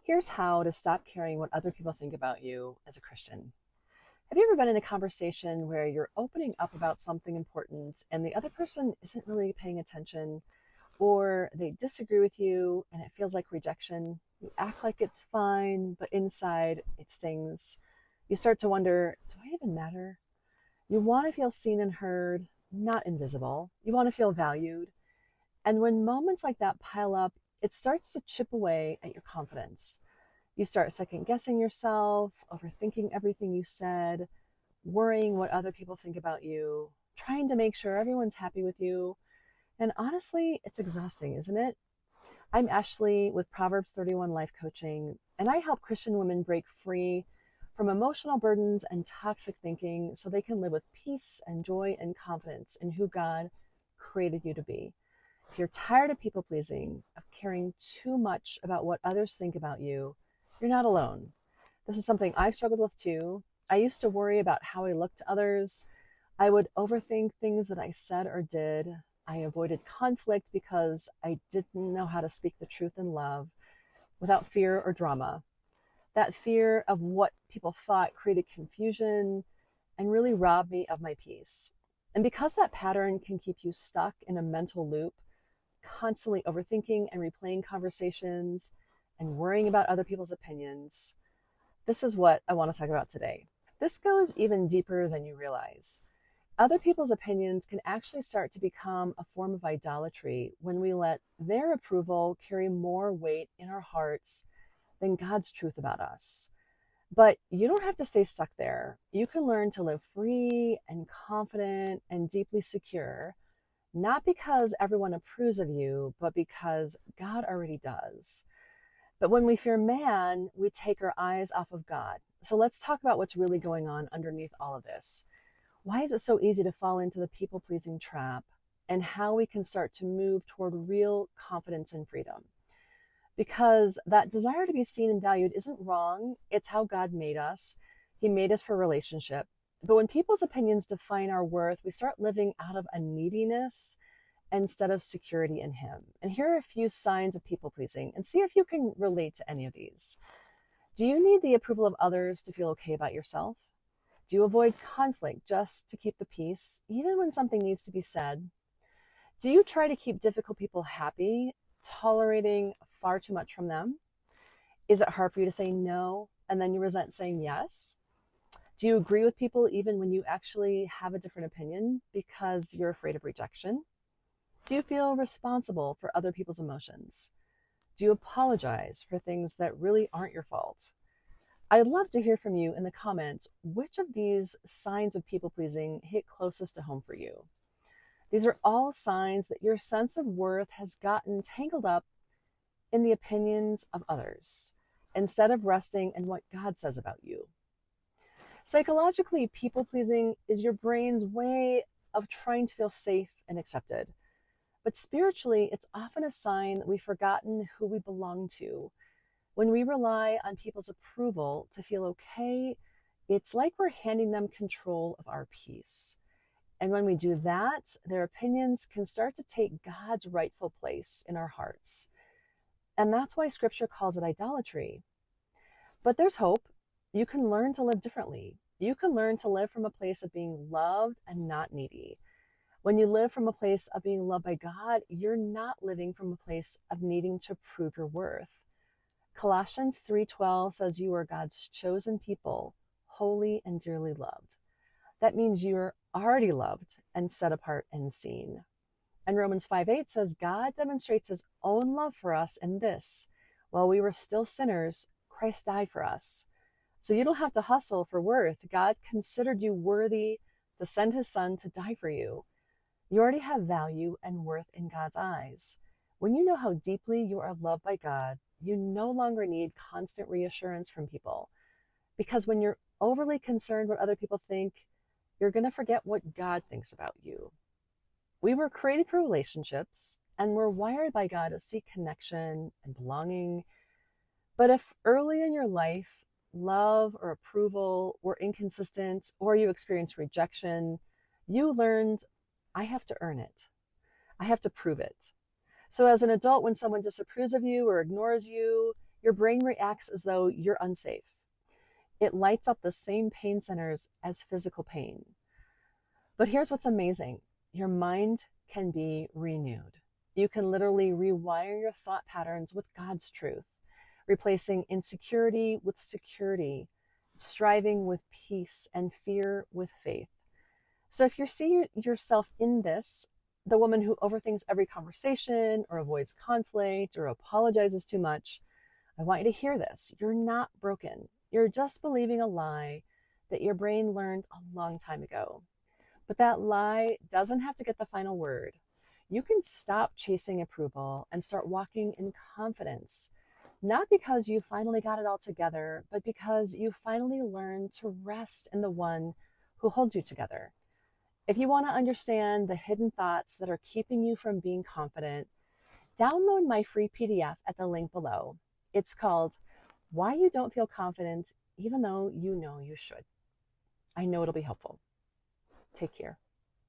Here's how to stop caring what other people think about you as a Christian. Have you ever been in a conversation where you're opening up about something important and the other person isn't really paying attention, or they disagree with you and it feels like rejection? You act like it's fine, but inside it stings. You start to wonder, do I even matter? You want to feel seen and heard, not invisible. You want to feel valued. And when moments like that pile up, it starts to chip away at your confidence. You start second guessing yourself, overthinking everything you said, worrying what other people think about you, trying to make sure everyone's happy with you. And honestly, it's exhausting, isn't it? I'm Ashley with Proverbs 31 Life Coaching, and I help Christian women break free from emotional burdens and toxic thinking so they can live with peace and joy and confidence in who God created you to be. If you're tired of people pleasing, of caring too much about what others think about you, you're not alone. This is something I've struggled with too. I used to worry about how I looked to others. I would overthink things that I said or did. I avoided conflict because I didn't know how to speak the truth in love without fear or drama. That fear of what people thought created confusion and really robbed me of my peace. And because that pattern can keep you stuck in a mental loop, constantly overthinking and replaying conversations and worrying about other people's opinions, this is what I want to talk about today. This goes even deeper than you realize. Other people's opinions can actually start to become a form of idolatry when we let their approval carry more weight in our hearts than God's truth about us. But you don't have to stay stuck there. You can learn to live free and confident and deeply secure, not because everyone approves of you, but because God already does. But when we fear man, we take our eyes off of God. So let's talk about what's really going on underneath all of this. Why is it so easy to fall into the people-pleasing trap, and how we can start to move toward real confidence and freedom? Because that desire to be seen and valued isn't wrong. It's how God made us. He made us for relationship. But when people's opinions define our worth, we start living out of a neediness instead of security in Him. And here are a few signs of people pleasing, and see if you can relate to any of these. Do you need the approval of others to feel okay about yourself? Do you avoid conflict just to keep the peace, even when something needs to be said? Do you try to keep difficult people happy, tolerating far too much from them? Is it hard for you to say no and then you resent saying yes? Do you agree with people even when you actually have a different opinion because you're afraid of rejection? Do you feel responsible for other people's emotions? Do you apologize for things that really aren't your fault? I'd love to hear from you in the comments which of these signs of people pleasing hit closest to home for you. These are all signs that your sense of worth has gotten tangled up in the opinions of others instead of resting in what God says about you. Psychologically, people pleasing is your brain's way of trying to feel safe and accepted. But spiritually, it's often a sign that we've forgotten who we belong to. When we rely on people's approval to feel okay, it's like we're handing them control of our peace. And when we do that, their opinions can start to take God's rightful place in our hearts. And that's why Scripture calls it idolatry. But there's hope. You can learn to live differently. You can learn to live from a place of being loved and not needy. When you live from a place of being loved by God, you're not living from a place of needing to prove your worth. Colossians 3:12 says you are God's chosen people, holy and dearly loved. That means you're already loved and set apart and seen. And Romans 5:8 says God demonstrates His own love for us in this: while we were still sinners, Christ died for us. So you don't have to hustle for worth. God considered you worthy to send His Son to die for you. You already have value and worth in God's eyes. When you know how deeply you are loved by God, you no longer need constant reassurance from people. Because when you're overly concerned what other people think, you're going to forget what God thinks about you. We were created for relationships, and we're wired by God to seek connection and belonging. But if early in your life, love or approval were inconsistent, or you experienced rejection, you learned, I have to earn it. I have to prove it. So as an adult, when someone disapproves of you or ignores you, your brain reacts as though you're unsafe. It lights up the same pain centers as physical pain. But here's what's amazing. Your mind can be renewed. You can literally rewire your thought patterns with God's truth, replacing insecurity with security, striving with peace, and fear with faith. So if you see yourself in this, the woman who overthinks every conversation or avoids conflict or apologizes too much, I want you to hear this. You're not broken. You're just believing a lie that your brain learned a long time ago. But that lie doesn't have to get the final word. You can stop chasing approval and start walking in confidence, not because you finally got it all together, but because you finally learned to rest in the one who holds you together. If you want to understand the hidden thoughts that are keeping you from being confident, download my free PDF at the link below. It's called Why You Don't Feel Confident Even Though You Know You Should. I know it'll be helpful. Take care.